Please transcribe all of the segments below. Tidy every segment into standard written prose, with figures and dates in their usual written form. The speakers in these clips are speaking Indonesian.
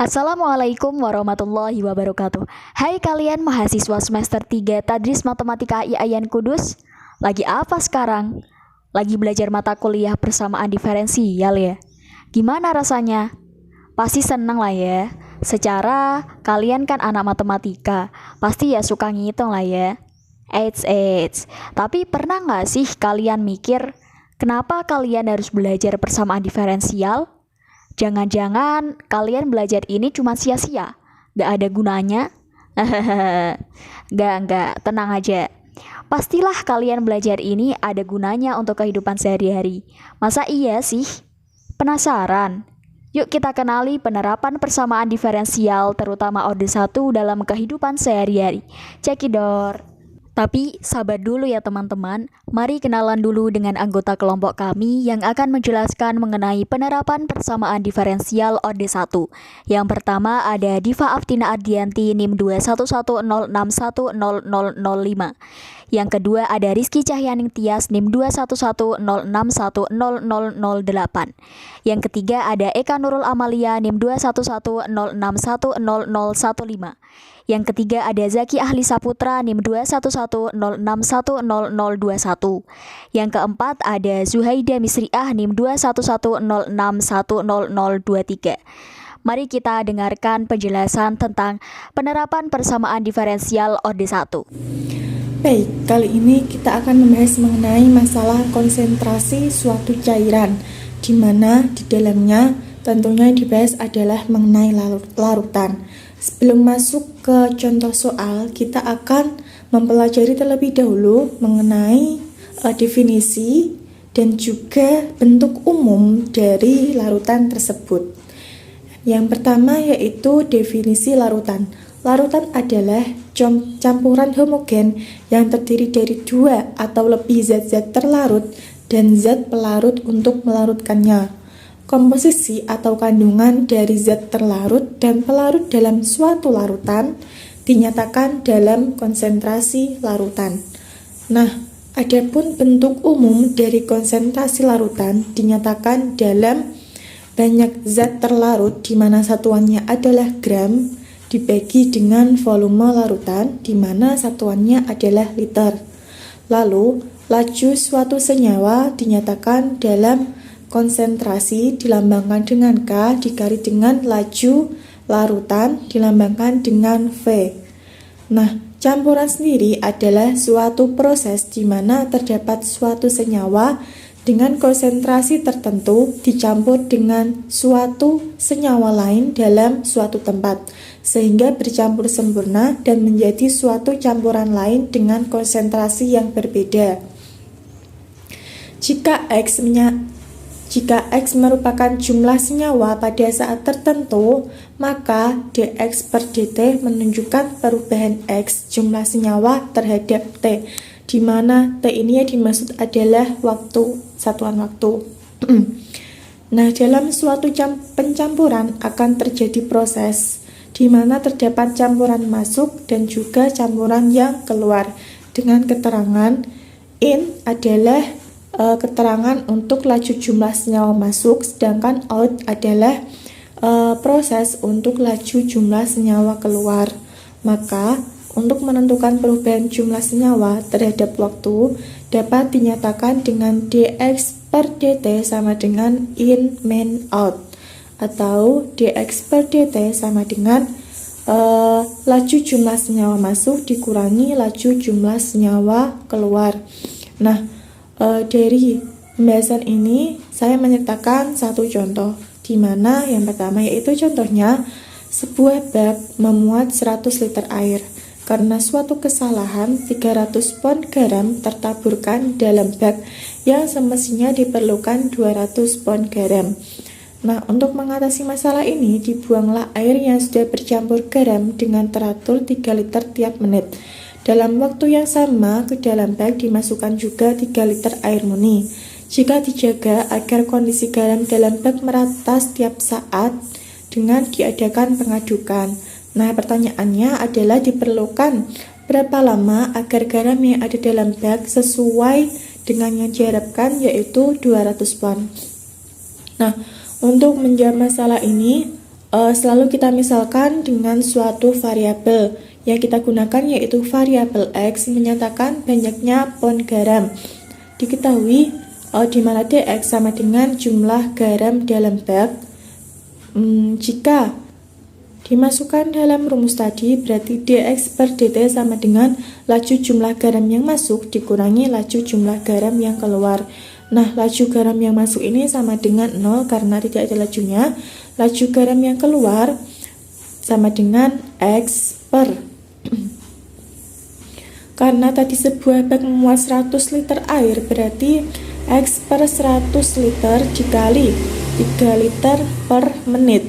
Assalamualaikum warahmatullahi wabarakatuh. Hai kalian mahasiswa semester 3 Tadris Matematika IAIN Kudus. Lagi apa sekarang? Lagi belajar mata kuliah persamaan diferensial ya? Gimana rasanya? Pasti seneng lah ya. Secara kalian kan anak matematika, pasti ya suka ngitung lah ya. Eits. Tapi pernah nggak sih kalian mikir, kenapa kalian harus belajar persamaan diferensial? Jangan-jangan kalian belajar ini cuma sia-sia, gak ada gunanya? Enggak, tenang aja. Pastilah kalian belajar ini ada gunanya untuk kehidupan sehari-hari. Masa iya sih? Penasaran? Yuk kita kenali penerapan persamaan diferensial terutama orde 1 dalam kehidupan sehari-hari. Cekidot. Tapi sabar dulu ya teman-teman, mari kenalan dulu dengan anggota kelompok kami yang akan menjelaskan mengenai penerapan persamaan diferensial orde 1. Yang pertama ada Diva Aftina Ardianti NIM 21106100005. Yang kedua ada Rizky Cahyaning Tias NIM 21106100008. Yang ketiga ada Eka Nurul Amalia NIM 21106100015. Yang ketiga ada Zaki Ahli Saputra NIM 21106100021. Yang keempat ada Zuhaida Misriah NIM 21106100023. Mari kita dengarkan penjelasan tentang penerapan persamaan diferensial orde 1. Baik, kali ini kita akan membahas mengenai masalah konsentrasi suatu cairan, di mana di dalamnya tentunya yang dibahas adalah mengenai larutan. Sebelum masuk ke contoh soal, kita akan mempelajari terlebih dahulu mengenai definisi dan juga bentuk umum dari larutan tersebut. Yang pertama yaitu definisi larutan. Larutan adalah campuran homogen yang terdiri dari dua atau lebih zat-zat terlarut dan zat pelarut untuk melarutkannya. Komposisi atau kandungan dari zat terlarut dan pelarut dalam suatu larutan dinyatakan dalam konsentrasi larutan. Nah, adapun bentuk umum dari konsentrasi larutan dinyatakan dalam banyak zat terlarut di mana satuannya adalah gram dibagi dengan volume larutan di mana satuannya adalah liter. Lalu, laju suatu senyawa dinyatakan dalam konsentrasi dilambangkan dengan K dikali dengan laju larutan dilambangkan dengan V. Nah, campuran sendiri adalah suatu proses di mana terdapat suatu senyawa dengan konsentrasi tertentu dicampur dengan suatu senyawa lain dalam suatu tempat sehingga bercampur sempurna dan menjadi suatu campuran lain dengan konsentrasi yang berbeda. Jika X merupakan jumlah senyawa pada saat tertentu, maka dx per dt menunjukkan perubahan X jumlah senyawa terhadap T, di mana T ini yang dimaksud adalah satuan waktu. Nah, dalam suatu pencampuran akan terjadi proses di mana terdapat campuran masuk dan juga campuran yang keluar dengan keterangan in adalah keterangan untuk laju jumlah senyawa masuk, sedangkan out adalah proses untuk laju jumlah senyawa keluar. Maka, untuk menentukan perubahan jumlah senyawa terhadap waktu dapat dinyatakan dengan dx per dt sama dengan in min out, atau dx per dt sama dengan laju jumlah senyawa masuk dikurangi laju jumlah senyawa keluar. Nah, dari pembahasan ini saya menyertakan satu contoh, di mana yang pertama yaitu contohnya sebuah bak memuat 100 liter air. Karena suatu kesalahan 300 pon garam tertaburkan dalam bak yang semestinya diperlukan 200 pon garam. Nah, untuk mengatasi masalah ini dibuanglah air yang sudah bercampur garam dengan teratur 3 liter tiap menit. Dalam waktu yang sama, ke dalam bak dimasukkan juga 3 liter air murni. Jika dijaga agar kondisi garam dalam bak merata setiap saat dengan diadakan pengadukan. Nah, pertanyaannya adalah diperlukan berapa lama agar garam yang ada dalam bak sesuai dengan yang diharapkan yaitu 200 pon. Nah, untuk menjawab masalah ini, selalu kita misalkan dengan suatu variabel yang kita gunakan yaitu variabel X menyatakan banyaknya pon garam. Diketahui di mana dx sama dengan jumlah garam dalam bak. Jika dimasukkan dalam rumus tadi, berarti dx per dt sama dengan laju jumlah garam yang masuk dikurangi laju jumlah garam yang keluar. Nah, laju garam yang masuk ini sama dengan 0 karena tidak ada lajunya. Laju garam yang keluar sama dengan x per. Karena tadi sebuah bak memuat 100 liter air, berarti X per 100 liter dikali 3 liter per menit.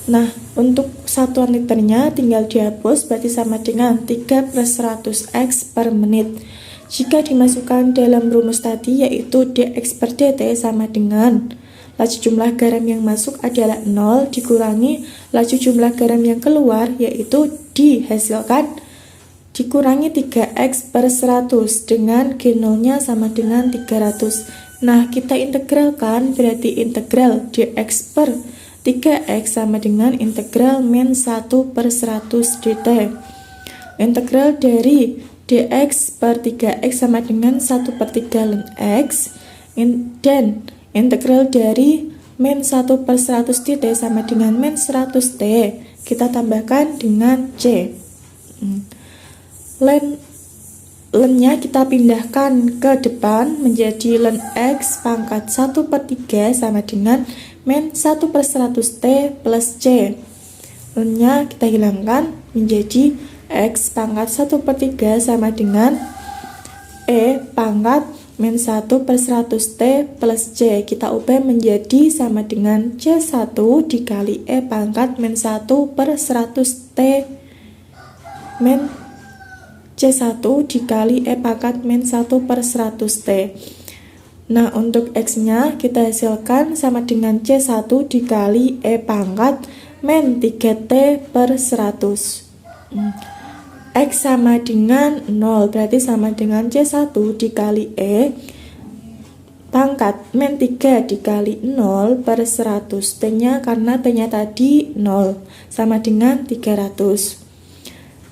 Nah, untuk satuan liternya tinggal dihapus, berarti sama dengan 3 per 100 X per menit. Jika dimasukkan dalam rumus tadi, yaitu dx per dt sama dengan laju jumlah garam yang masuk adalah 0 dikurangi laju jumlah garam yang keluar, yaitu dihasilkan dikurangi 3x per 100 dengan G0-nya sama dengan 300. Nah, kita integralkan, berarti integral dx per 3x sama dengan integral min 1 per 100 dt. Integral dari dx per 3x sama dengan 1 per 3 ln x, dan integral dari min 1 per 100 dt sama dengan min 100 t. Kita tambahkan dengan c. Ln-nya kita pindahkan ke depan menjadi ln x pangkat 1 per 3 sama dengan min 1 per 100 t plus c. Ln-nya kita hilangkan menjadi x pangkat 1 per 3 sama dengan e pangkat min 1 per 100 t plus c. Kita ubah menjadi sama dengan c1 dikali e pangkat min 1 per 100 t min C1 dikali E pangkat min 1 per 100 T. Nah, untuk X-nya kita hasilkan sama dengan C1 dikali E pangkat min 3T per 100. X sama dengan 0, berarti sama dengan C1 dikali E pangkat min 3 dikali 0 per 100. T-nya karena T-nya tadi 0, sama dengan 300.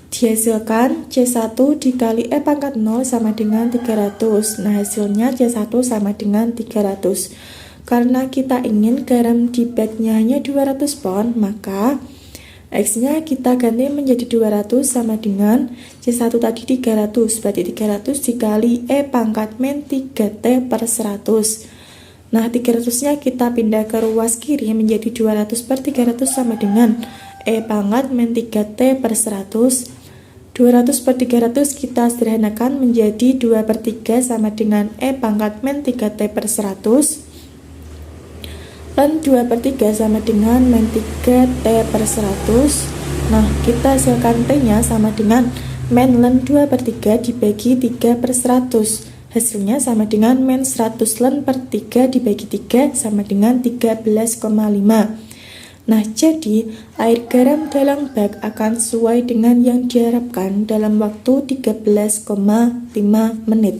Dihasilkan C1 dikali E pangkat 0 sama dengan 300. Nah, hasilnya C1 sama dengan 300. Karena kita ingin garam di bagnya hanya 200 pon, maka X-nya kita ganti menjadi 200 sama dengan C1 tadi 300. Berarti 300 dikali E pangkat min 3T per 100. Nah, 300-nya kita pindah ke ruas kiri menjadi 200 per 300 sama dengan E pangkat min 3T per 100. 200 per 300 kita sederhanakan menjadi 2 per 3 sama dengan E pangkat min 3T per 100. Dan 2 per 3 sama dengan min 3T per 100. Nah, kita hasilkan T-nya sama dengan min ln 2 per 3 dibagi 3 per 100. Hasilnya sama dengan min 100 ln per 3 dibagi 3 sama dengan 13,5. Nah, jadi air garam dalam bak akan sesuai dengan yang diharapkan dalam waktu 13,5 menit.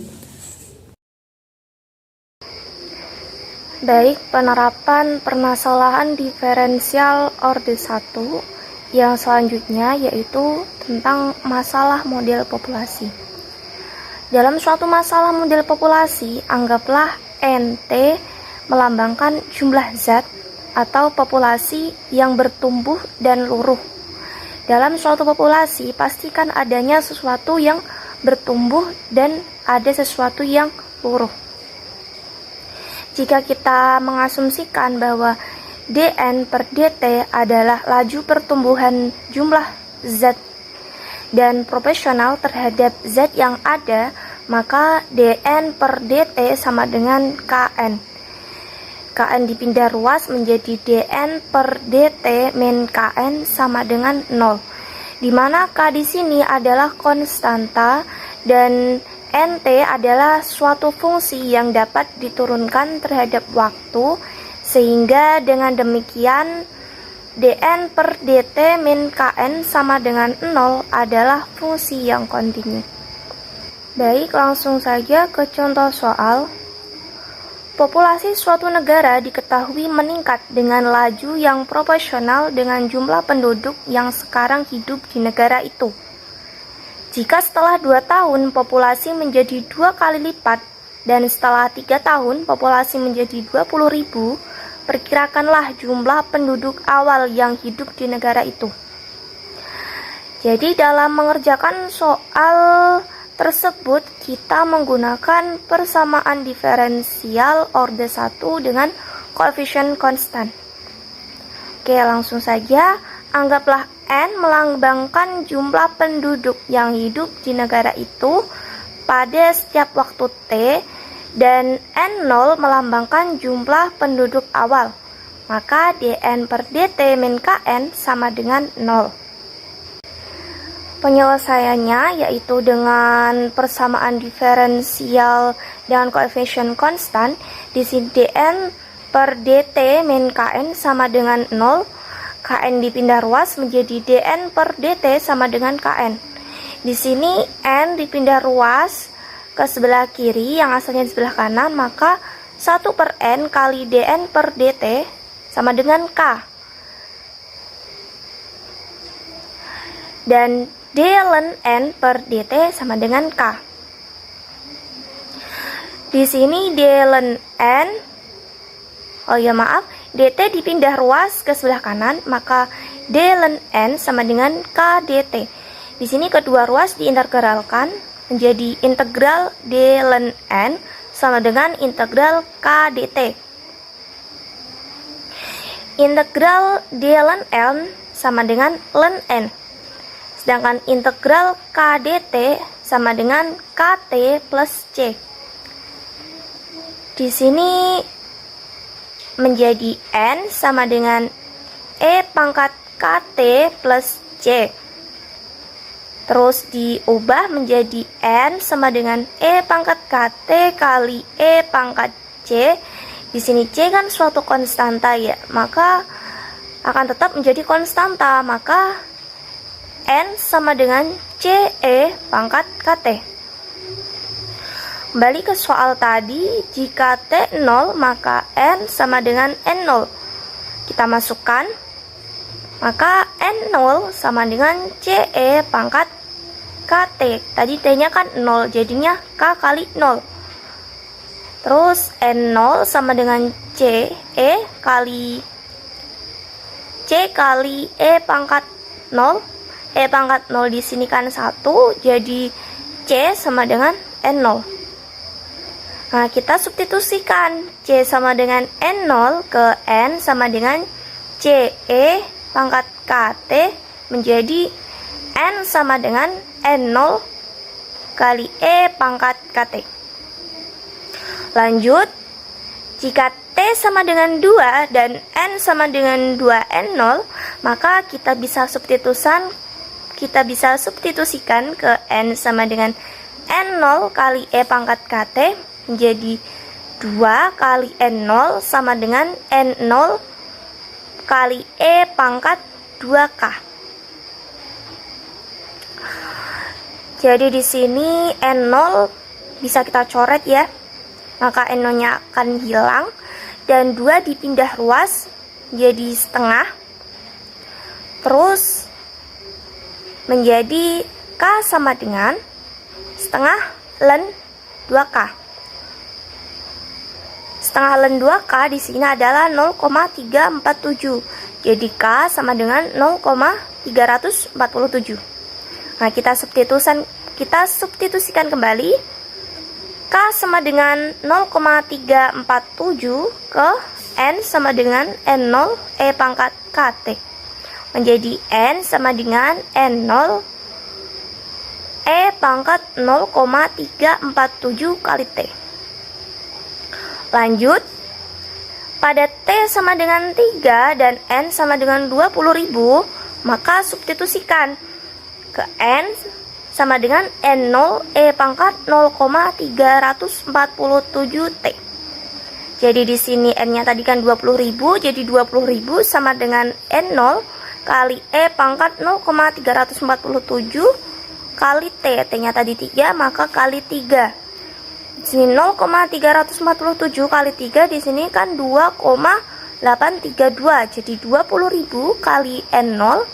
Baik, penerapan permasalahan diferensial orde 1 yang selanjutnya yaitu tentang masalah model populasi. Dalam suatu masalah model populasi, anggaplah NT melambangkan jumlah zat atau populasi yang bertumbuh dan luruh. Dalam suatu populasi, pastikan adanya sesuatu yang bertumbuh dan ada sesuatu yang luruh. Jika kita mengasumsikan bahwa dN per dt adalah laju pertumbuhan jumlah zat dan proporsional terhadap zat yang ada, maka dN per dt sama dengan Kn. Kn dipindah ruas menjadi dN per dt min Kn sama dengan 0, di mana K di sini adalah konstanta dan Nt adalah suatu fungsi yang dapat diturunkan terhadap waktu, sehingga dengan demikian dN per dt min Kn sama dengan 0 adalah fungsi yang kontinu. Baik, langsung saja ke contoh soal. Populasi suatu negara diketahui meningkat dengan laju yang proporsional dengan jumlah penduduk yang sekarang hidup di negara itu. Jika setelah 2 tahun populasi menjadi 2 kali lipat dan setelah 3 tahun populasi menjadi 20.000, perkirakanlah jumlah penduduk awal yang hidup di negara itu. Jadi dalam mengerjakan soal tersebut kita menggunakan persamaan diferensial orde 1 dengan koefisien konstan. Oke, langsung saja. Anggaplah N melambangkan jumlah penduduk yang hidup di negara itu pada setiap waktu T, dan N0 melambangkan jumlah penduduk awal. Maka dN per dt min Kn sama dengan 0. Penyelesaiannya yaitu dengan persamaan diferensial dengan koefisien konstan. Di sini dN per dt min Kn sama dengan 0. Kn dipindah ruas menjadi dN per dt sama dengan Kn. Di sini N dipindah ruas ke sebelah kiri yang asalnya di sebelah kanan, maka 1 per N kali dN per dt sama dengan K. Dan d ln N per dt sama dengan K. Di sini d ln N, dt dipindah ruas ke sebelah kanan, maka d ln N sama dengan K dt. Di sini kedua ruas diintegralkan menjadi integral d ln N sama dengan integral K dt. Integral d ln N sama dengan ln N. Sedangkan integral K dt sama dengan KT plus C. Di sini menjadi N sama dengan E pangkat KT plus C. Terus diubah menjadi N sama dengan E pangkat KT kali E pangkat C. Di sini C kan suatu konstanta ya, maka akan tetap menjadi konstanta, maka N sama dengan CE pangkat KT. Kembali ke soal tadi, jika T 0 maka N sama dengan N0. Kita masukkan, maka N0 sama dengan CE pangkat KT. Tadi T-nya kan 0, jadinya K kali 0. Terus N0 sama dengan CE kali C kali E pangkat 0. E pangkat 0 di sini kan 1, jadi C sama dengan N0. Nah, kita substitusikan C sama dengan N0 ke N sama dengan CE pangkat KT menjadi N sama dengan N0 kali E pangkat KT. Lanjut, jika T sama dengan 2 dan N sama dengan 2N0, maka kita bisa substitusikan ke N sama dengan N0 kali E pangkat KT menjadi 2 kali N0 sama dengan N0 kali E pangkat 2K. Jadi di sini N0 bisa kita coret ya, maka N0-nya akan hilang dan 2 dipindah ruas jadi setengah. Terus menjadi K sama dengan setengah ln 2K. Setengah ln 2K di sini adalah 0,347. Jadi K sama dengan 0,347. Nah, kita substitusikan kembali. K sama dengan 0,347 ke N sama dengan N0 E pangkat KT. Menjadi N sama dengan N0 E pangkat 0,347 kali T. Lanjut, pada T sama dengan 3 dan N sama dengan 20.000, maka substitusikan ke N sama dengan N0 E pangkat 0,347 T. Jadi di sini N-nya tadi kan 20.000, jadi 20.000 sama dengan N0 kali E pangkat 0,347 kali T. T-nya tadi 3, maka kali 3. Di sini 0,347 kali 3 di sini kan 2,832. Jadi 20.000 kali N0,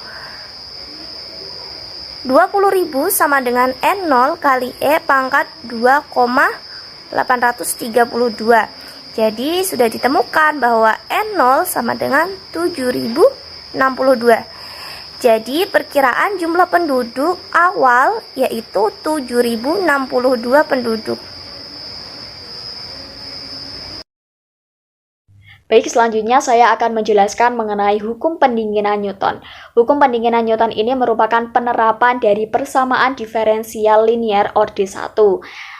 20.000 sama dengan N0 kali E pangkat 2,832. Jadi sudah ditemukan bahwa N0 sama dengan 7.062. Jadi perkiraan jumlah penduduk awal yaitu 7.062 penduduk. Baik, selanjutnya saya akan menjelaskan mengenai hukum pendinginan Newton. Hukum pendinginan Newton ini merupakan penerapan dari persamaan diferensial linear orde 1.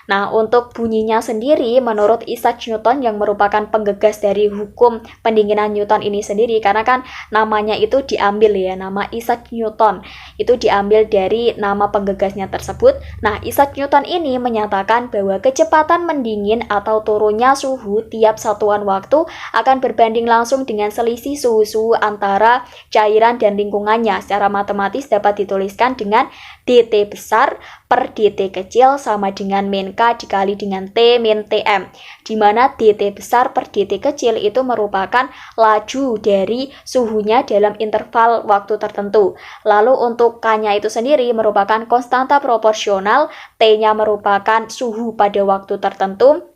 Nah, untuk bunyinya sendiri, menurut Isaac Newton yang merupakan penggagas dari hukum pendinginan Newton ini sendiri, karena kan namanya itu diambil ya, nama Isaac Newton itu diambil dari nama penggagasnya tersebut. Nah, Isaac Newton ini menyatakan bahwa kecepatan mendingin atau turunnya suhu tiap satuan waktu akan berbanding langsung dengan selisih suhu antara cairan dan lingkungannya. Secara matematis dapat dituliskan dengan dt besar per dt kecil sama dengan min K dikali dengan T min Tm, di mana dt besar per dt kecil itu merupakan laju dari suhunya dalam interval waktu tertentu. Lalu untuk K-nya itu sendiri merupakan konstanta proporsional, T-nya merupakan suhu pada waktu tertentu.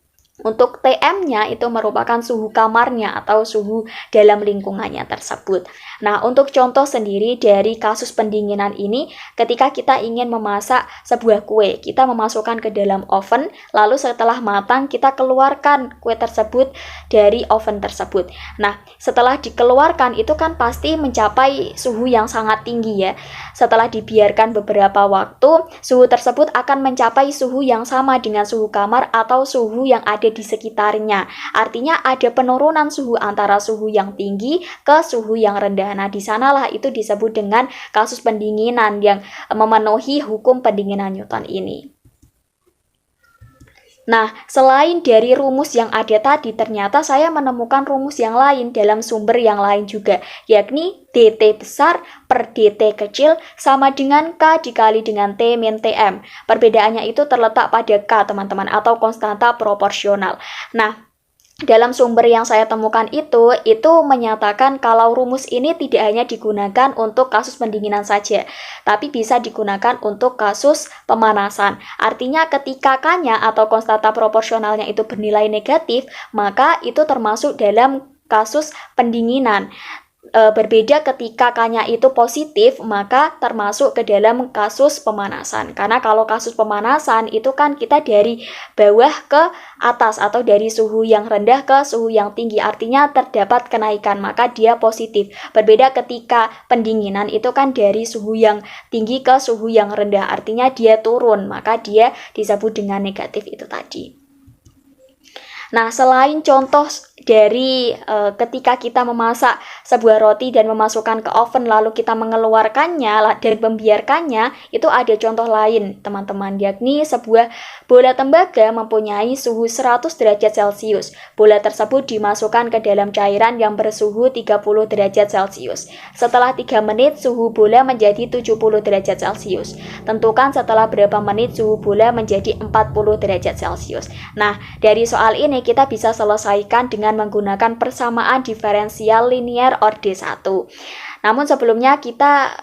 Untuk Tm-nya itu merupakan suhu kamarnya atau suhu dalam lingkungannya tersebut. Nah, untuk contoh sendiri dari kasus pendinginan ini, ketika kita ingin memasak sebuah kue, kita memasukkan ke dalam oven, lalu setelah matang kita keluarkan kue tersebut dari oven tersebut. Nah, setelah dikeluarkan itu kan pasti mencapai suhu yang sangat tinggi ya. Setelah dibiarkan beberapa waktu, suhu tersebut akan mencapai suhu yang sama dengan suhu kamar atau suhu yang ada di sekitarnya. Artinya ada penurunan suhu antara suhu yang tinggi ke suhu yang rendah. Nah, di sanalah itu disebut dengan kasus pendinginan yang memenuhi hukum pendinginan Newton ini. Nah, selain dari rumus yang ada tadi, ternyata saya menemukan rumus yang lain dalam sumber yang lain juga, yakni dt besar per dt kecil sama dengan K dikali dengan T min Tm. Perbedaannya itu terletak pada K, teman-teman, atau konstanta proporsional. Nah, dalam sumber yang saya temukan itu menyatakan kalau rumus ini tidak hanya digunakan untuk kasus pendinginan saja, tapi bisa digunakan untuk kasus pemanasan. Artinya ketika K-nya atau konstanta proporsionalnya itu bernilai negatif, maka itu termasuk dalam kasus pendinginan. Berbeda ketika K-nya itu positif, maka termasuk ke dalam kasus pemanasan. Karena kalau kasus pemanasan itu kan kita dari bawah ke atas atau dari suhu yang rendah ke suhu yang tinggi, artinya terdapat kenaikan, maka dia positif. Berbeda ketika pendinginan itu kan dari suhu yang tinggi ke suhu yang rendah, artinya dia turun, maka dia disebut dengan negatif itu tadi. Nah, selain contoh dari ketika kita memasak sebuah roti dan memasukkan ke oven lalu kita mengeluarkannya dan membiarkannya, itu ada contoh lain, teman-teman, yakni sebuah bola tembaga mempunyai suhu 100 derajat Celcius. Bola tersebut dimasukkan ke dalam cairan yang bersuhu 30 derajat Celcius. Setelah 3 menit suhu bola menjadi 70 derajat Celcius. Tentukan setelah berapa menit suhu bola menjadi 40 derajat Celcius. Nah, dari soal ini kita bisa selesaikan dengan menggunakan persamaan diferensial linear orde 1. Namun sebelumnya kita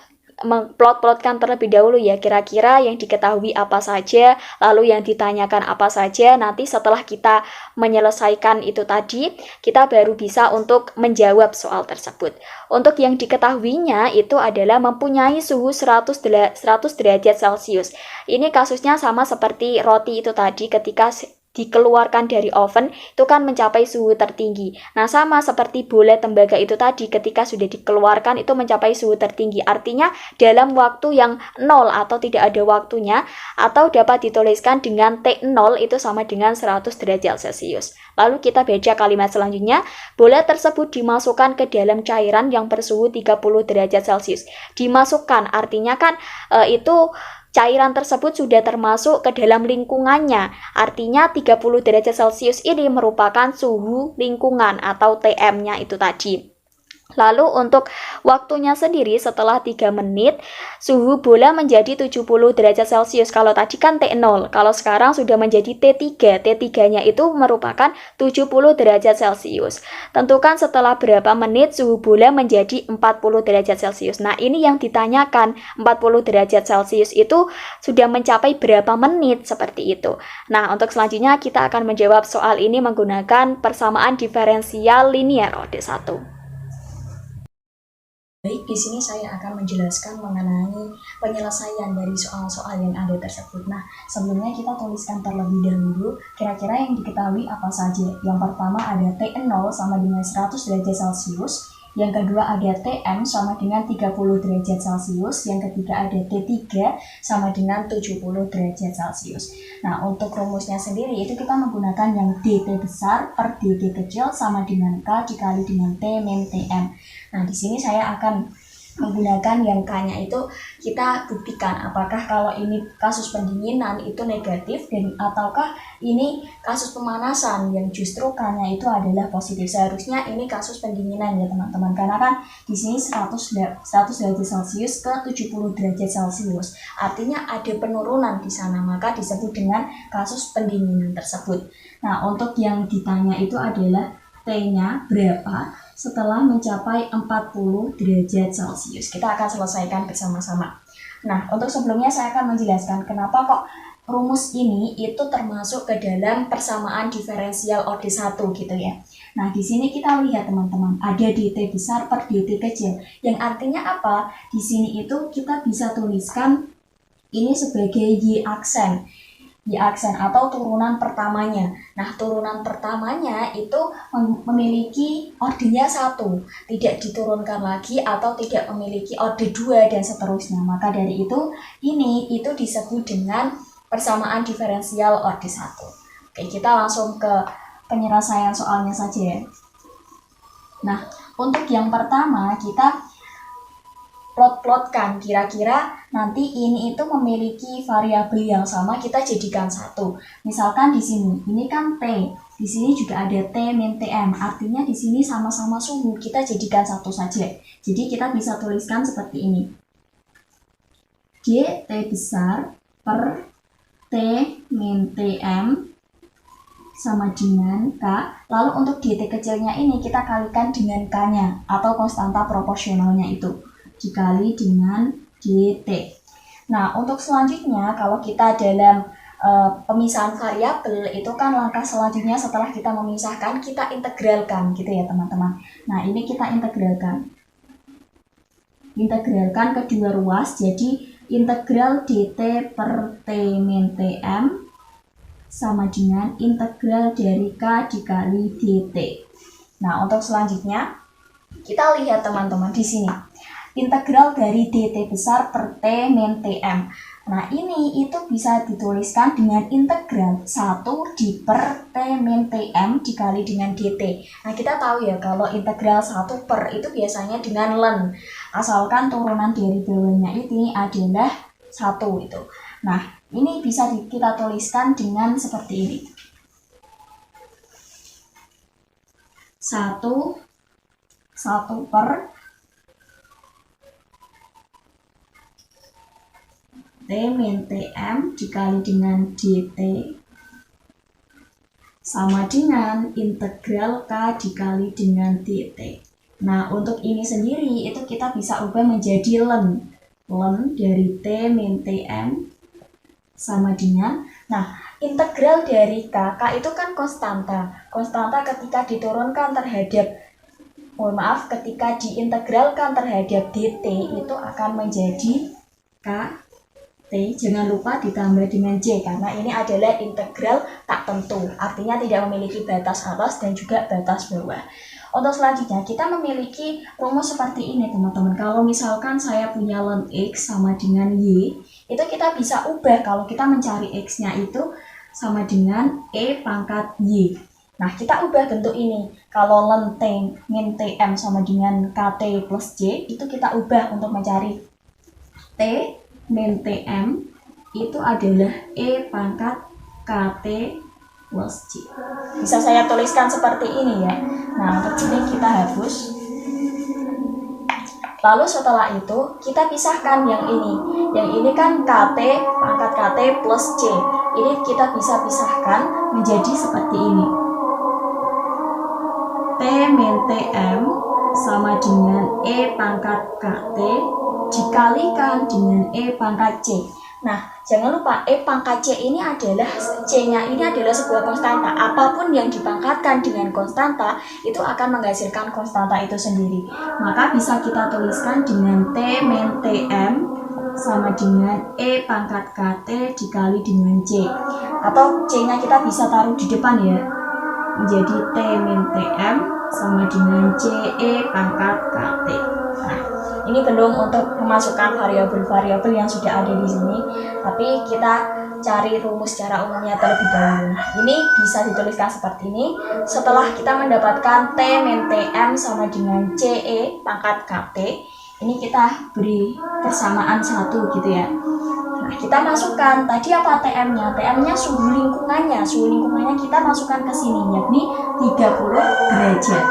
plot-plotkan terlebih dahulu ya, kira-kira yang diketahui apa saja, lalu yang ditanyakan apa saja. Nanti setelah kita menyelesaikan itu tadi, kita baru bisa untuk menjawab soal tersebut. Untuk yang diketahuinya itu adalah mempunyai suhu 100 derajat Celcius. Ini kasusnya sama seperti roti itu tadi, ketika dikeluarkan dari oven itu kan mencapai suhu tertinggi. Nah, sama seperti bola tembaga itu tadi, ketika sudah dikeluarkan itu mencapai suhu tertinggi. Artinya dalam waktu yang 0 atau tidak ada waktunya, atau dapat dituliskan dengan T0 itu sama dengan 100 derajat Celcius. Lalu kita baca kalimat selanjutnya, bola tersebut dimasukkan ke dalam cairan yang bersuhu 30 derajat Celcius. Dimasukkan artinya kan itu cairan tersebut sudah termasuk ke dalam lingkungannya. Artinya 30 derajat Celcius ini merupakan suhu lingkungan atau Tm-nya itu tadi. Lalu untuk waktunya sendiri setelah 3 menit, suhu bola menjadi 70 derajat Celcius. Kalau tadi kan T0, kalau sekarang sudah menjadi T3. T3-nya itu merupakan 70 derajat Celcius. Tentukan setelah berapa menit suhu bola menjadi 40 derajat Celcius. Nah, ini yang ditanyakan, 40 derajat Celcius itu sudah mencapai berapa menit, seperti itu. Nah, untuk selanjutnya kita akan menjawab soal ini menggunakan persamaan diferensial linier OD1. Baik, di sini saya akan menjelaskan mengenai penyelesaian dari soal-soal yang ada tersebut. Nah, sebelumnya kita tuliskan terlebih dahulu kira-kira yang diketahui apa saja. Yang pertama ada T0 sama dengan 100 derajat Celcius. Yang kedua ada Tm sama dengan 30 derajat Celcius. Yang ketiga ada T3 sama dengan 70 derajat Celcius. Nah, untuk rumusnya sendiri itu kita menggunakan yang dt besar per dt kecil sama dengan K dikali dengan T min Tm. Nah, di sini saya akan menggunakan yang K-nya itu kita buktikan apakah kalau ini kasus pendinginan itu negatif dan ataukah ini kasus pemanasan yang justru K-nya itu adalah positif. Seharusnya ini kasus pendinginan ya teman-teman, karena kan di sini 100 derajat Celcius ke 70 derajat Celcius. Artinya ada penurunan di sana, maka disebut dengan kasus pendinginan tersebut. Nah, untuk yang ditanya itu adalah T-nya berapa setelah mencapai 40 derajat Celcius. Kita akan selesaikan bersama-sama. Nah, untuk sebelumnya saya akan menjelaskan kenapa kok rumus ini itu termasuk ke dalam persamaan diferensial OD1 gitu ya. Nah, di sini kita lihat teman-teman, ada dt besar per dt kecil. Yang artinya apa? Di sini itu kita bisa tuliskan ini sebagai y aksen. Y aksen atau turunan pertamanya. Nah, turunan pertamanya itu memiliki ordenya 1, tidak diturunkan lagi atau tidak memiliki orde 2 dan seterusnya. Maka dari itu, ini itu disebut dengan persamaan diferensial orde 1. Oke, kita langsung ke penyelesaian soalnya saja ya. Nah, untuk yang pertama kita plot-plotkan kira-kira nanti ini itu memiliki variabel yang sama, kita jadikan 1. Misalkan di sini, ini kan T, di sini juga ada T min Tm, artinya di sini sama-sama suhu, kita jadikan 1 saja. Jadi kita bisa tuliskan seperti ini. dt besar per T min Tm sama dengan K. Lalu untuk dt kecilnya ini kita kalikan dengan K-nya atau konstanta proporsionalnya itu, dikali dengan dt. Nah, untuk selanjutnya kalau kita dalam pemisahan variabel itu kan langkah selanjutnya setelah kita memisahkan kita integralkan gitu ya teman-teman. Nah, ini kita integralkan kedua ruas, jadi integral dt per t min tm sama dengan integral dari k dikali dt. Nah, untuk selanjutnya kita lihat teman-teman di sini. Integral dari dt besar per t min tm. Nah, ini itu bisa dituliskan dengan integral 1 di per t min tm dikali dengan dt. Nah, kita tahu ya kalau integral 1 per itu biasanya dengan ln. Asalkan turunan dari bawahnya ini adalah 1 itu. Nah, ini bisa kita tuliskan dengan seperti ini. 1 per T min Tm dikali dengan dt sama dengan integral K dikali dengan dt. Nah, untuk ini sendiri itu kita bisa ubah menjadi ln dari T min Tm sama dengan, nah, integral dari K itu kan konstanta. Konstanta ketika diturunkan terhadap, ketika diintegralkan terhadap dt itu akan menjadi K T, jangan lupa ditambah dengan J karena ini adalah integral tak tentu, artinya tidak memiliki batas atas dan juga batas bawah. Untuk selanjutnya kita memiliki rumus seperti ini teman-teman. Kalau misalkan saya punya ln X sama dengan Y, itu kita bisa ubah kalau kita mencari X-nya itu sama dengan E pangkat Y. Nah, kita ubah bentuk ini. Kalau ln T min Tm sama dengan KT plus J, itu kita ubah untuk mencari T min Tm itu adalah E pangkat KT plus J. Bisa saya tuliskan seperti ini ya. Nah, untuk ini kita hapus. Lalu setelah itu kita pisahkan yang ini. Yang ini kan KT, pangkat KT plus C. Ini kita bisa pisahkan menjadi seperti ini. T min TM sama dengan E pangkat KT dikalikan dengan E pangkat C. Nah, jangan lupa E pangkat C ini adalah C-nya ini adalah sebuah konstanta. Apapun yang dipangkatkan dengan konstanta itu akan menghasilkan konstanta itu sendiri. Maka bisa kita tuliskan dengan T min TM sama dengan E pangkat KT dikali dengan C. Atau C-nya kita bisa taruh di depan ya. Menjadi T min TM sama dengan CE pangkat KT. Nah, ini belum untuk memasukkan variabel-variabel yang sudah ada di sini, tapi kita cari rumus secara umumnya terlebih dahulu. Nah, ini bisa dituliskan seperti ini. Setelah kita mendapatkan T min TM sama dengan CE pangkat KT, ini kita beri persamaan 1 gitu ya. Nah, kita masukkan tadi apa TM-nya? TM-nya suhu lingkungannya. Suhu lingkungannya kita masukkan ke sini, yakni 30 derajat.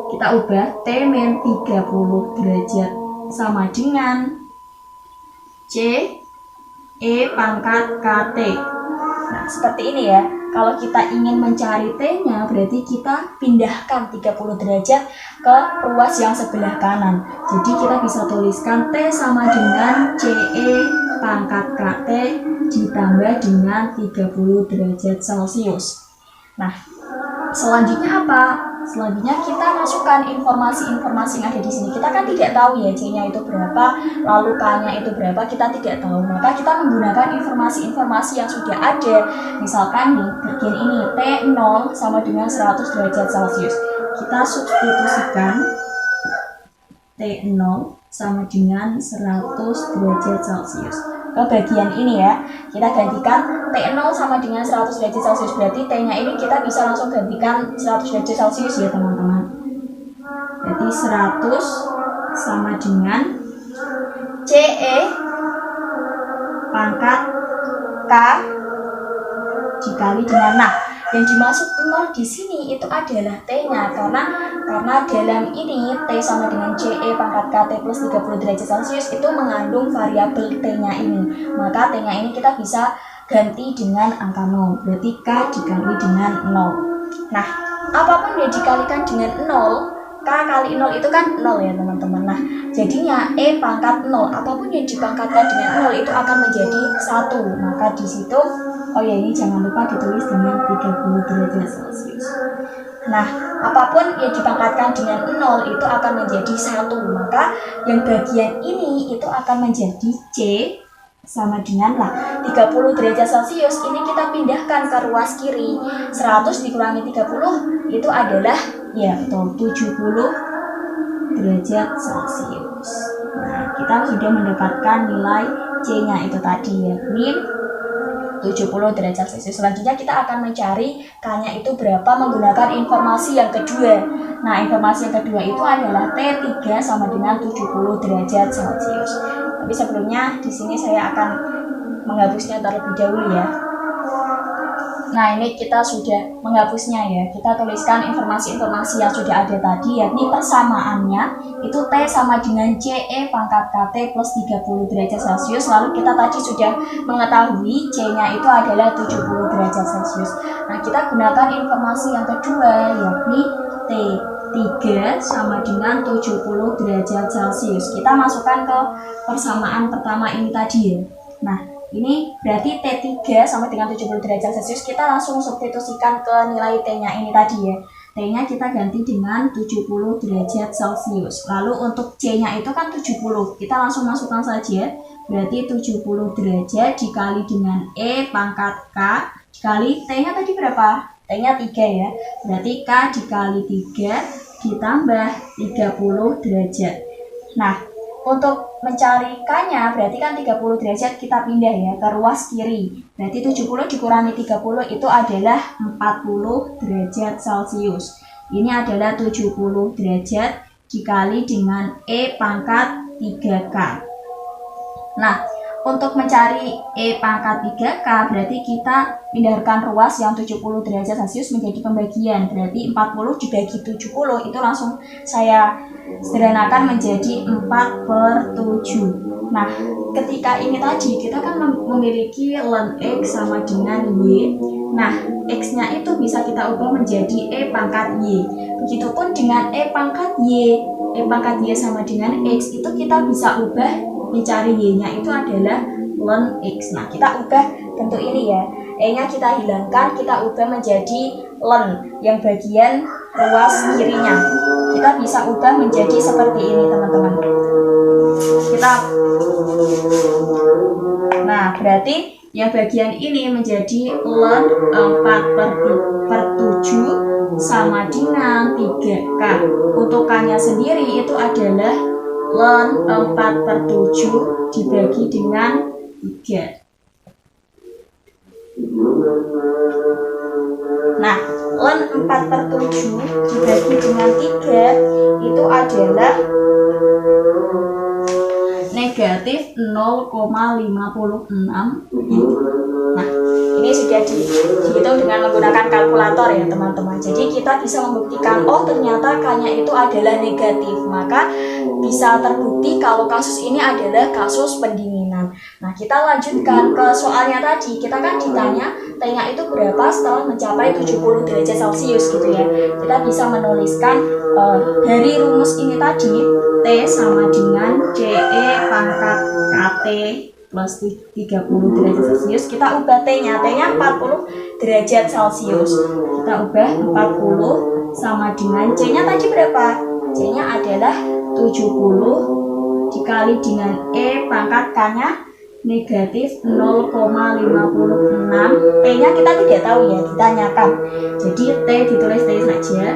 Kita ubah T min 30 derajat sama dengan C E pangkat KT. Nah, seperti ini ya. Kalau kita ingin mencari T-nya, berarti kita pindahkan 30 derajat ke ruas yang sebelah kanan. Jadi kita bisa tuliskan T sama dengan CE pangkat KT ditambah dengan 30 derajat Celcius. Nah, selanjutnya apa? Selanjutnya kita masukkan informasi-informasi yang ada di sini. Kita kan tidak tahu ya C-nya itu berapa, lalu K-nya itu berapa, kita tidak tahu. Maka kita menggunakan informasi-informasi yang sudah ada. Misalkan di bagian ini T0 sama dengan 100 derajat Celcius. Kita substitusikan T0 sama dengan 100 derajat Celcius. Ke bagian ini ya, kita gantikan T0 sama dengan 100 derajat Celcius, berarti T-nya ini kita bisa langsung gantikan 100 derajat Celcius ya teman-teman. Jadi 100 sama dengan CE pangkat K dikali dengan, nah yang dimaksud 0 di sini itu adalah T-nya, karena dalam ini T sama dengan CE pangkat KT plus 30 derajat Celcius itu mengandung variabel T-nya ini. Maka T-nya ini kita bisa ganti dengan angka 0, berarti K dikali dengan 0. Nah, apapun yang dikalikan dengan 0, K kali 0 itu kan 0 ya teman-teman. Nah, jadinya E pangkat 0, apapun yang dipangkatkan dengan 0 itu akan menjadi 1. Maka di situ, oh ya ini jangan lupa ditulis dengan 30 derajat Celcius. Nah, apapun yang dipangkatkan dengan 0 itu akan menjadi 1. Maka yang bagian ini itu akan menjadi C sama dengan 30 derajat Celcius ini kita pindahkan ke ruas kiri. 100 dikurangi 30 itu adalah ya betul 70 derajat Celcius. Nah, kita sudah mendapatkan nilai C-nya itu tadi ya, min 70 derajat Celcius. Selanjutnya kita akan mencari K-nya itu berapa menggunakan informasi yang kedua. Nah, informasi yang kedua itu adalah T3 sama dengan 70 derajat Celcius. Tapi sebelumnya di sini saya akan menghapusnya terlebih dahulu ya. Nah, ini kita sudah menghapusnya ya. Kita tuliskan informasi-informasi yang sudah ada tadi, yakni persamaannya itu T sama dengan CE pangkat KT plus 30 derajat Celcius. Lalu kita tadi sudah mengetahui C-nya itu adalah 70 derajat Celcius. Nah, kita gunakan informasi yang kedua, yakni T3 sama dengan 70 derajat Celcius. Kita masukkan ke persamaan pertama ini tadi ya. Nah, ini berarti T3 sama dengan 70 derajat Celcius, kita langsung substitusikan ke nilai T-nya ini tadi ya. T-nya kita ganti dengan 70 derajat Celcius. Lalu untuk C-nya itu kan 70, kita langsung masukkan saja. Berarti 70 derajat dikali dengan E pangkat K dikali T-nya tadi berapa? T-nya 3 ya. Berarti K dikali 3 ditambah 30 derajat. Nah, untuk mencari K-nya berarti kan 30 derajat kita pindah ya ke ruas kiri. Berarti 70 dikurangi 30 itu adalah 40 derajat Celcius. Ini adalah 70 derajat dikali dengan E pangkat 3K. Nah, untuk mencari E pangkat 3K berarti kita pindahkan ruas yang 70 derajat Celcius menjadi pembagian. Berarti 40 dibagi 70 itu langsung saya sederhanakan menjadi 4/7. Nah, ketika ini tadi kita kan memiliki ln X sama dengan Y. Nah, X-nya itu bisa kita ubah menjadi E pangkat Y. Begitupun dengan E pangkat Y. E pangkat Y sama dengan X itu kita bisa ubah mencari Y-nya itu adalah ln X. Nah, kita ubah bentuk ini ya. E-nya kita hilangkan, kita ubah menjadi ln yang bagian ruas kirinya. Kita bisa ubah menjadi seperti ini, teman-teman. Nah, berarti yang bagian ini menjadi ln 4/7 sama dengan 3K. Untuk K-nya sendiri itu adalah ln 4/7 dibagi dengan 3. Nah, ln 4/7 dibagi dengan 3 itu adalah negatif 0,56 gitu. Nah, ini sudah dihitung dengan menggunakan kalkulator ya teman-teman. Jadi kita bisa membuktikan, oh ternyata K-nya itu adalah negatif. Maka bisa terbukti kalau kasus ini adalah kasus pendinginan. Nah, kita lanjutkan ke soalnya tadi. Kita kan ditanya T-nya itu berapa setelah mencapai 70 derajat Celcius gitu ya. Kita bisa menuliskan dari rumus ini tadi, T sama dengan CE pangkat KT plus 30 derajat Celcius. Kita ubah T-nya 40 derajat Celcius. Kita ubah 40 sama dengan C-nya tadi berapa? C-nya adalah 70 dikali dengan E pangkat K-nya negatif 0,56. T-nya kita tidak tahu ya, ditanyakan. Jadi T ditulis T saja.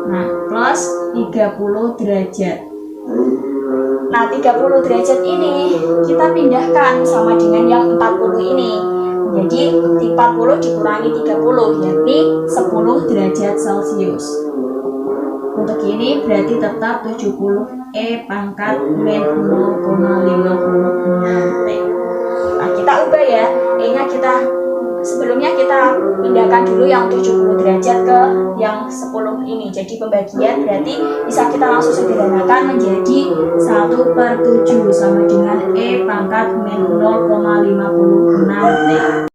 Nah, plus 30 derajat. Nah, 30 derajat ini kita pindahkan sama dengan yang 40 ini. Jadi 40 dikurangi 30 yakni 10 derajat Celcius. Untuk ini berarti tetap 70 E pangkat min 0,56 T. Nah, kita ubah ya. E-nya sebelumnya kita pindahkan dulu yang 70 derajat ke yang 10 ini. Jadi pembagian berarti bisa kita langsung sederhanakan menjadi 1/7 sama dengan E pangkat min 0,56 T.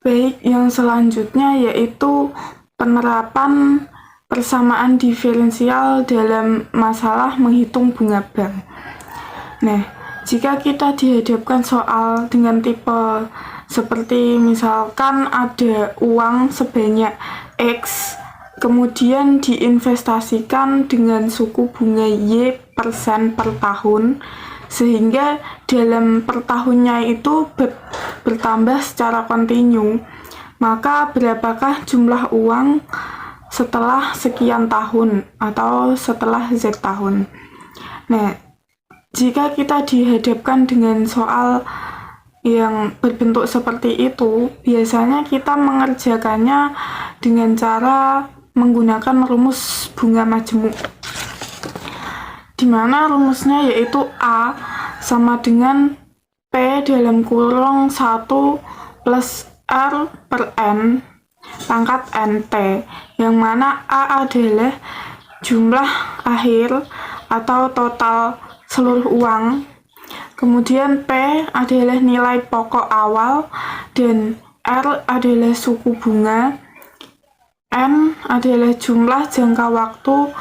Baik, yang selanjutnya yaitu penerapan persamaan diferensial dalam masalah menghitung bunga bank. Nah, jika kita dihadapkan soal dengan tipe seperti misalkan ada uang sebanyak X, kemudian diinvestasikan dengan suku bunga Y% per tahun, sehingga dalam per tahunnya itu bertambah secara kontinu, maka berapakah jumlah uang setelah sekian tahun atau setelah Z tahun. Nah, jika kita dihadapkan dengan soal yang berbentuk seperti itu, biasanya kita mengerjakannya dengan cara menggunakan rumus bunga majemuk, di mana rumusnya yaitu A sama dengan P dalam kurung 1 plus R per N pangkat NT, yang mana A adalah jumlah akhir atau total seluruh uang, kemudian P adalah nilai pokok awal, dan R adalah suku bunga, N adalah jumlah jangka waktu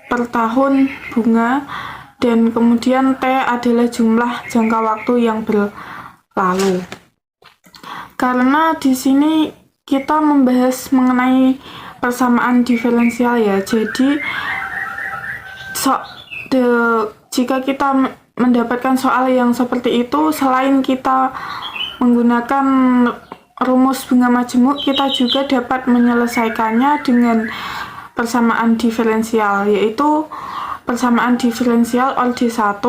per tahun bunga, dan kemudian T adalah jumlah jangka waktu yang berlalu. Karena di sini kita membahas mengenai persamaan diferensial ya, jadi jika kita mendapatkan soal yang seperti itu, selain kita menggunakan rumus bunga majemuk, kita juga dapat menyelesaikannya dengan persamaan diferensial, yaitu persamaan diferensial OD1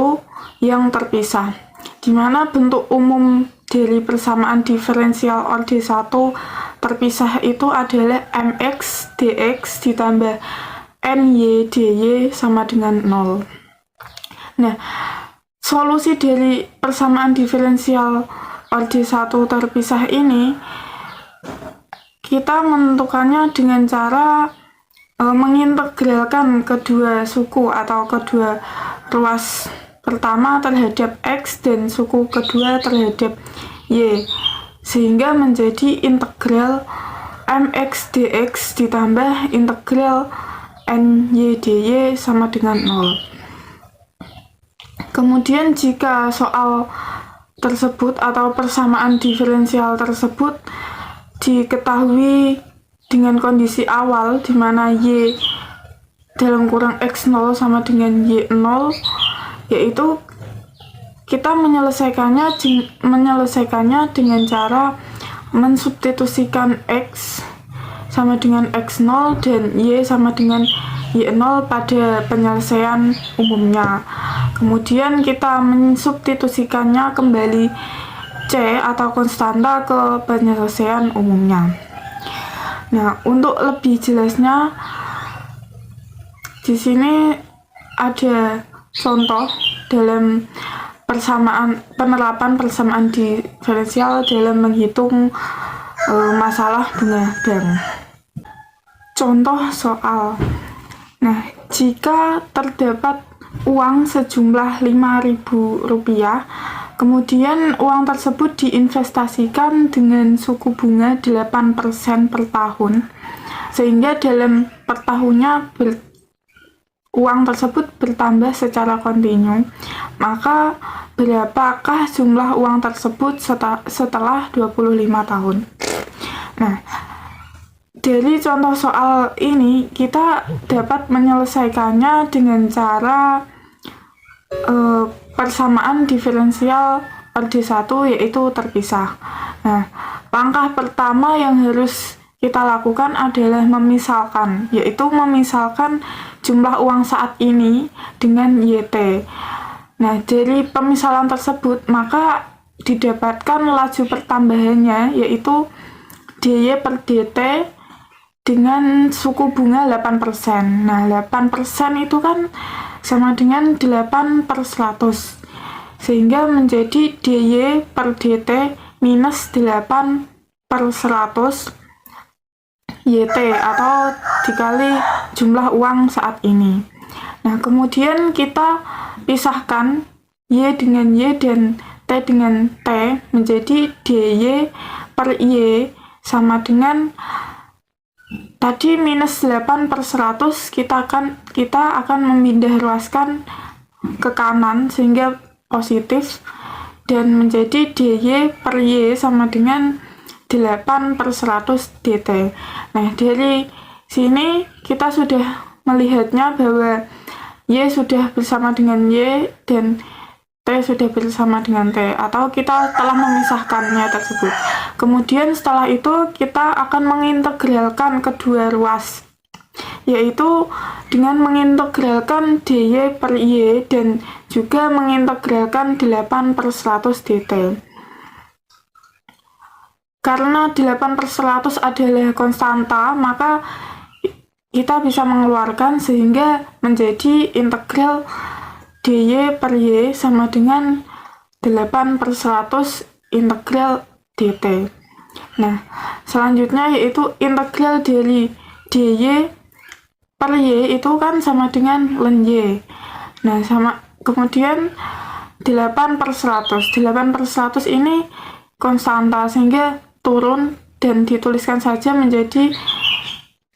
yang terpisah, di mana bentuk umum dari persamaan diferensial OD1 terpisah itu adalah mx dx ditambah ny dy sama dengan 0. Nah, solusi dari persamaan diferensial OD1 terpisah ini kita menentukannya dengan cara mengintegralkan kedua suku atau kedua ruas pertama terhadap X dan suku kedua terhadap Y, sehingga menjadi integral mx dx ditambah integral ny dy sama dengan 0. Kemudian jika soal tersebut atau persamaan diferensial tersebut diketahui dengan kondisi awal, di mana Y dalam kurang X0 sama dengan Y0, yaitu kita menyelesaikannya dengan cara mensubstitusikan X sama dengan X0 dan Y sama dengan Y0 pada penyelesaian umumnya. Kemudian kita mensubstitusikannya kembali C atau konstanta ke penyelesaian umumnya. Nah, untuk lebih jelasnya, di sini ada contoh dalam penerapan persamaan diferensial dalam menghitung masalah bunga bank. Contoh soal. Nah, jika terdapat uang sejumlah Rp5.000, kemudian uang tersebut diinvestasikan dengan suku bunga 8% per tahun, sehingga dalam per tahunnya uang tersebut bertambah secara kontinu. Maka berapakah jumlah uang tersebut setelah 25 tahun? Nah, dari contoh soal ini kita dapat menyelesaikannya dengan cara persamaan diferensial OD1 yaitu terpisah. Nah, langkah pertama yang harus kita lakukan adalah memisalkan, yaitu memisalkan jumlah uang saat ini dengan YT. Nah, dari pemisalan tersebut maka didapatkan laju pertambahannya, yaitu DY per DT dengan suku bunga 8%. Nah, 8% itu kan sama dengan 8/100, sehingga menjadi DY per DT minus 8/100 YT atau dikali jumlah uang saat ini. Nah, kemudian kita pisahkan Y dengan Y dan T dengan T menjadi DY per Y sama dengan tadi minus 8/100. Kita akan memindah ruaskan ke kanan sehingga positif dan menjadi DY per Y sama dengan 8/100 DT. Nah, dari sini kita sudah melihatnya bahwa Y sudah bersama dengan Y dan T sudah bersama dengan T, atau kita telah memisahkannya tersebut. Kemudian setelah itu kita akan mengintegralkan kedua ruas, yaitu dengan mengintegralkan DY per Y dan juga mengintegralkan 8/100 DT. Karena 8/100 adalah konstanta, maka kita bisa mengeluarkan sehingga menjadi integral DY per Y sama dengan 8/100 integral dt. Nah, selanjutnya yaitu integral dari dy per y itu kan sama dengan ln y. Nah, kemudian 8/100. 8/100 ini konstanta sehingga turun dan dituliskan saja menjadi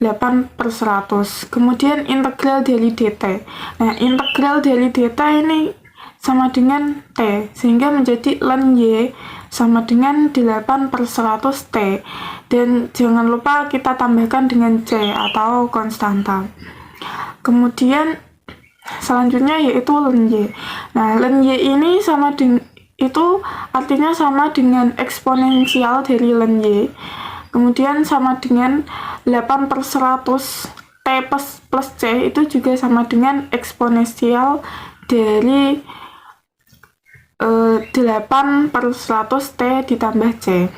8/100. Kemudian integral dari dt. Nah, integral dari dt ini sama dengan t, sehingga menjadi ln y sama dengan 8/100 t. Dan jangan lupa kita tambahkan dengan c atau konstanta. Kemudian selanjutnya yaitu ln y. Nah, ln y ini itu artinya sama dengan eksponensial dari ln y. Kemudian sama dengan 8/100 t plus c itu juga sama dengan eksponensial dari 8/100 t ditambah c.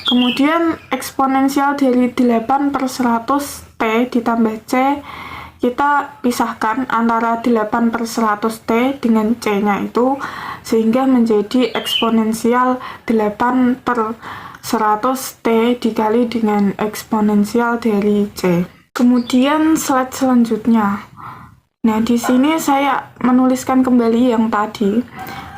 Kemudian eksponensial dari 8/100 t ditambah c kita pisahkan antara 8/100 t dengan c-nya itu, sehingga menjadi eksponensial 8/100 t dikali dengan eksponensial dari c. Kemudian slide selanjutnya. Nah, di sini saya menuliskan kembali yang tadi,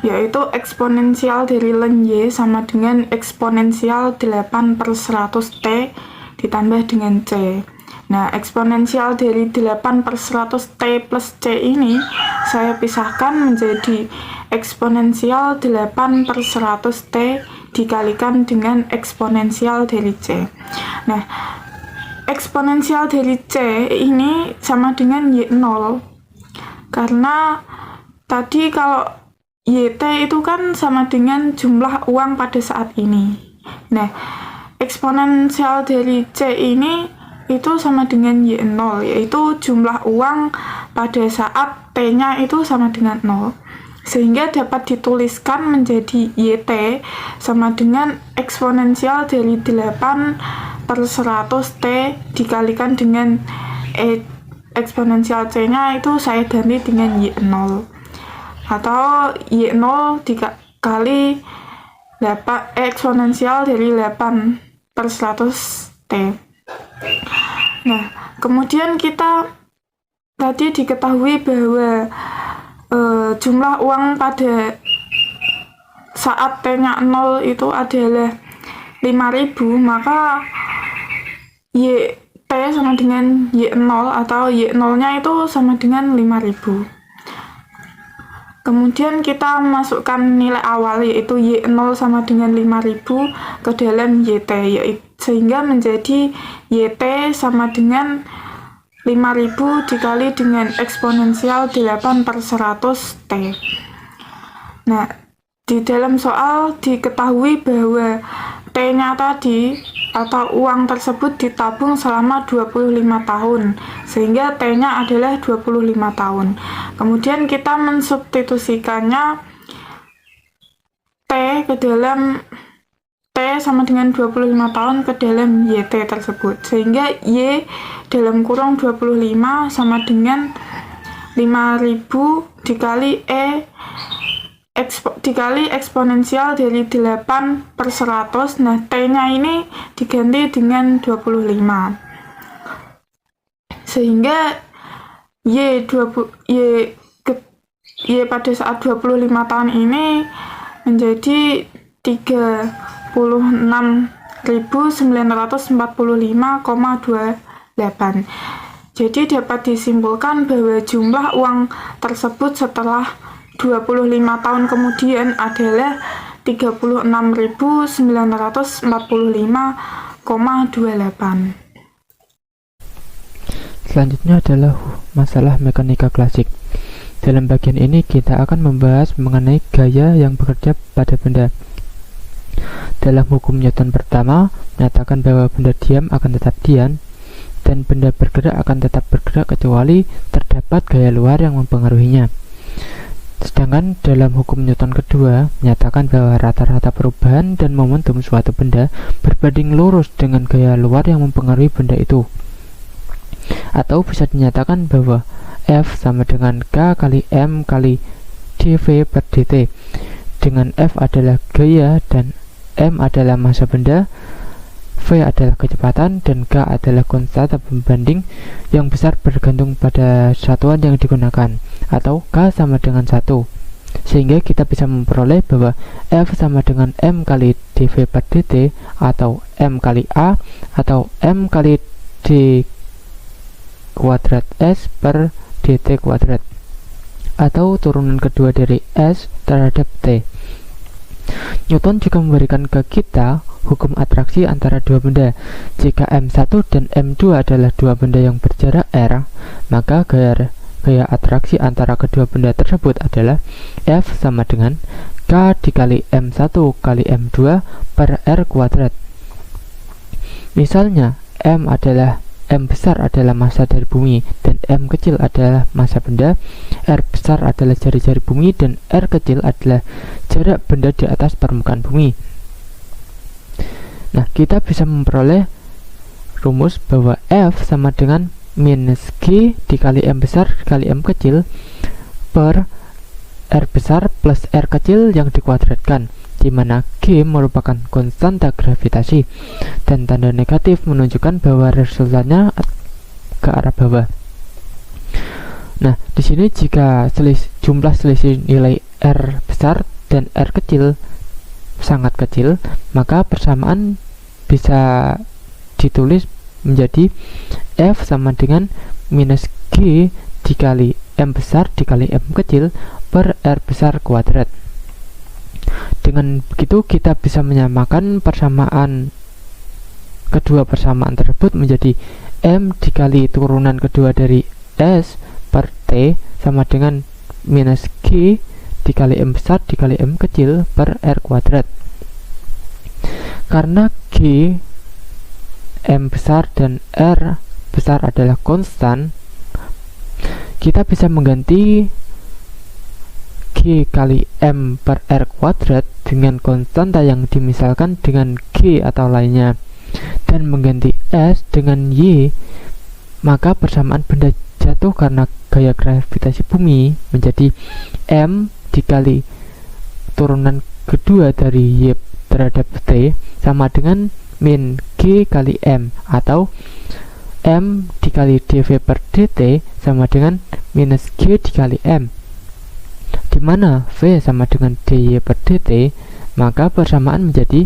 yaitu eksponensial dari ln y sama dengan eksponensial 8/100 t ditambah dengan c. Nah, eksponensial dari 8/100 t plus c ini saya pisahkan menjadi eksponensial 8/100 t dikalikan dengan eksponensial dari c. Nah, eksponensial dari c ini sama dengan y0, karena tadi kalau YT itu kan sama dengan jumlah uang pada saat ini. Nah, eksponensial dari C ini itu sama dengan Y0, yaitu jumlah uang pada saat T-nya itu sama dengan 0. Sehingga dapat dituliskan menjadi YT sama dengan eksponensial dari 8/100 T dikalikan dengan eksponensial C-nya itu saya ganti dengan Y0, atau Y0 dikali eksponensial dari 8/100 T. Nah, kemudian kita tadi diketahui bahwa jumlah uang pada saat T-nya 0 itu adalah 5.000, maka T sama dengan Y0 atau Y0-nya itu sama dengan 5.000. Kemudian kita masukkan nilai awal, yaitu Y0 sama dengan 5.000 ke dalam YT, sehingga menjadi YT sama dengan 5.000 dikali dengan eksponensial 8/100 T. Nah, di dalam soal diketahui bahwa T-nya tadi atau uang tersebut ditabung selama 25 tahun, sehingga T-nya adalah 25 tahun. Kemudian kita mensubstitusikannya T ke dalam T sama dengan 25 tahun ke dalam YT tersebut, sehingga Y dalam kurung 25 sama dengan 5.000 dikali dikali eksponensial dari 8/100. Nah, T-nya ini diganti dengan 25, sehingga Y pada saat 25 tahun ini menjadi 36.945,28. Jadi dapat disimpulkan bahwa jumlah uang tersebut setelah 25 tahun kemudian adalah 36.945,28. Selanjutnya adalah masalah mekanika klasik. Dalam bagian ini kita akan membahas mengenai gaya yang bekerja pada benda. Dalam hukum Newton pertama menyatakan bahwa benda diam akan tetap diam dan benda bergerak akan tetap bergerak kecuali terdapat gaya luar yang mempengaruhinya. Sedangkan dalam hukum Newton kedua menyatakan bahwa rata-rata perubahan dan momentum suatu benda berbanding lurus dengan gaya luar yang mempengaruhi benda itu. Atau bisa dinyatakan bahwa F sama dengan K kali M kali dv per dt, dengan F adalah gaya dan M adalah massa benda, V adalah kecepatan, dan K adalah konstanta pembanding yang besar bergantung pada satuan yang digunakan, atau K sama dengan 1. Sehingga kita bisa memperoleh bahwa F sama dengan M kali dv per dt, atau M kali A, atau M kali d kuadrat S per dt kuadrat, atau turunan kedua dari S terhadap T. Newton juga memberikan ke kita hukum atraksi antara dua benda. Jika M1 dan M2 adalah dua benda yang berjarak R, maka gaya atraksi antara kedua benda tersebut adalah F sama dengan K dikali M1 kali M2 per R kuadrat. Misalnya, M besar adalah massa dari bumi dan M kecil adalah massa benda, R besar adalah jari-jari bumi dan R kecil adalah jarak benda di atas permukaan bumi. Nah, kita bisa memperoleh rumus bahwa F sama dengan minus G dikali M besar dikali M kecil per R besar plus R kecil yang dikuadratkan, di mana G merupakan konstanta gravitasi dan tanda negatif menunjukkan bahwa resultannya ke arah bawah. Nah, di sini jika jumlah selisih nilai R besar dan R kecil sangat kecil, maka persamaan bisa ditulis menjadi F sama dengan minus G dikali M besar dikali M kecil per R besar kuadrat. Dengan begitu kita bisa menyamakan kedua persamaan tersebut menjadi M dikali turunan kedua dari S per T sama dengan minus G dikali M besar dikali M kecil per R kuadrat. Karena G, M besar dan R besar adalah konstan, kita bisa mengganti G kali M per R kuadrat dengan konstanta yang dimisalkan dengan G atau lainnya, dan mengganti S dengan Y, maka persamaan benda jatuh karena gaya gravitasi bumi menjadi M dikali turunan kedua dari Y terhadap T sama dengan min G kali M, atau M dikali dv per dt sama dengan minus G dikali M, di mana V sama dengan dy per dt, maka persamaan menjadi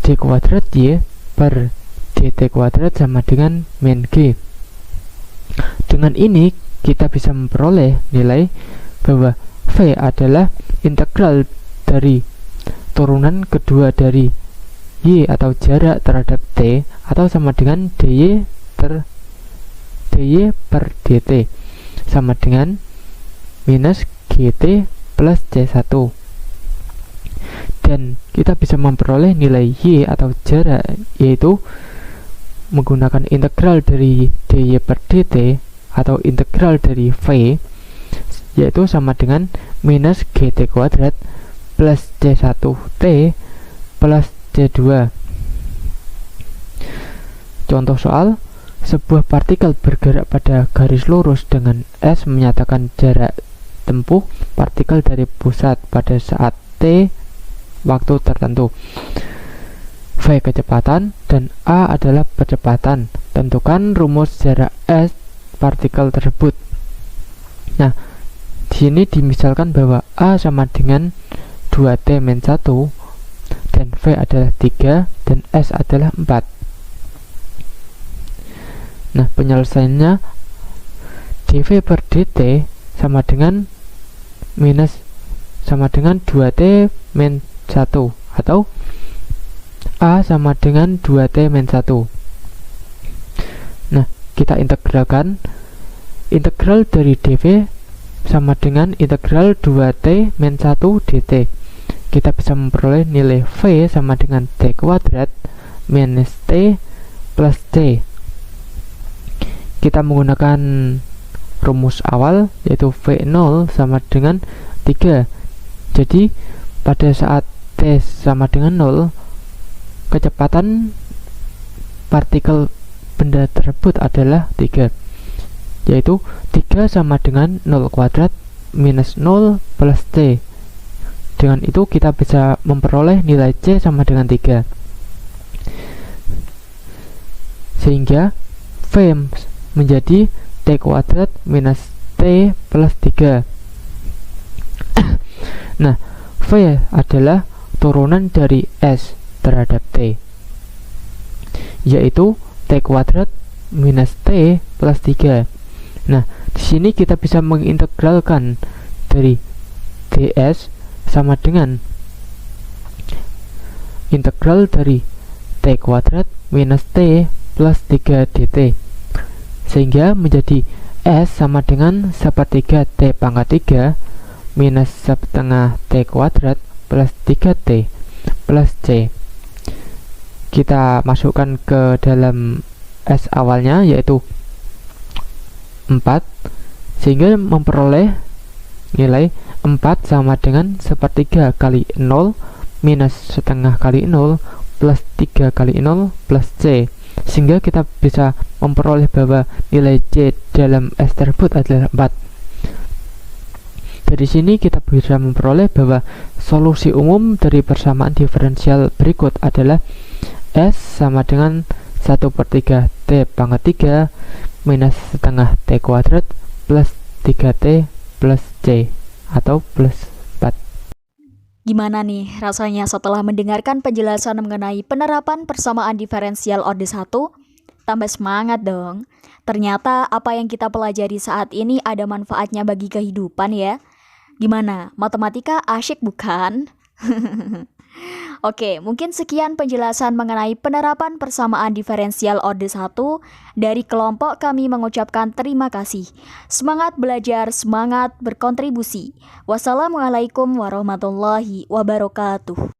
d kuadrat y per dt kuadrat sama dengan min G. Dengan ini kita bisa memperoleh nilai bahwa V adalah integral dari turunan kedua dari Y atau jarak terhadap T, atau sama dengan dy per dt sama dengan minus gt plus c1. Dan kita bisa memperoleh nilai Y atau jarak, yaitu menggunakan integral dari dy per dt atau integral dari V, yaitu sama dengan minus gt kuadrat plus c1t plus c2. Contoh soal, sebuah partikel bergerak pada garis lurus dengan S menyatakan jarak tempuh partikel dari pusat pada saat T waktu tertentu. V kecepatan dan A adalah percepatan. Tentukan rumus jarak S partikel tersebut. Nah, di sini dimisalkan bahwa A sama dengan 2T min 1 dan V adalah 3 dan S adalah 4. Nah, penyelesaiannya dv per dt sama dengan minus sama dengan 2T min 1, atau A sama dengan 2T min 1. Nah, kita integralkan. Integral dari dv sama dengan integral 2T min 1 dt. Kita bisa memperoleh nilai V sama dengan T kuadrat minus T plus T. Kita menggunakan rumus awal, yaitu V0 sama dengan 3. Jadi pada saat T sama dengan 0, kecepatan partikel benda tersebut adalah 3, yaitu 3 sama dengan 0 kuadrat minus 0 plus C. Dengan itu kita bisa memperoleh nilai C sama dengan 3. Sehingga V menjadi T kuadrat minus T plus 3. Nah, V adalah turunan dari S terhadap T, yaitu T kuadrat minus T plus 3. Nah, di sini kita bisa mengintegralkan dari ds sama dengan integral dari T kuadrat minus T plus 3 dt, sehingga menjadi S sama dengan sepertiga T pangkat 3 minus setengah T kuadrat plus 3T plus C. Kita masukkan ke dalam S awalnya, yaitu 4, sehingga memperoleh nilai 4 sama dengan sepertiga kali 0 minus setengah kali 0 plus 3 kali 0 plus C, sehingga kita bisa memperoleh bahwa nilai C dalam S tersebut adalah 4. Dari sini kita bisa memperoleh bahwa solusi umum dari persamaan diferensial berikut adalah S sama dengan 1/3 T pangkat 3 minus setengah T kuadrat plus 3T plus C atau plus 4. Gimana nih rasanya setelah mendengarkan penjelasan mengenai penerapan persamaan diferensial orde 1? Tambah semangat dong. Ternyata apa yang kita pelajari saat ini ada manfaatnya bagi kehidupan ya. Gimana? Matematika asyik bukan? Oke, mungkin sekian penjelasan mengenai penerapan persamaan diferensial orde 1. Dari kelompok kami mengucapkan terima kasih. Semangat belajar, semangat berkontribusi. Wassalamualaikum warahmatullahi wabarakatuh.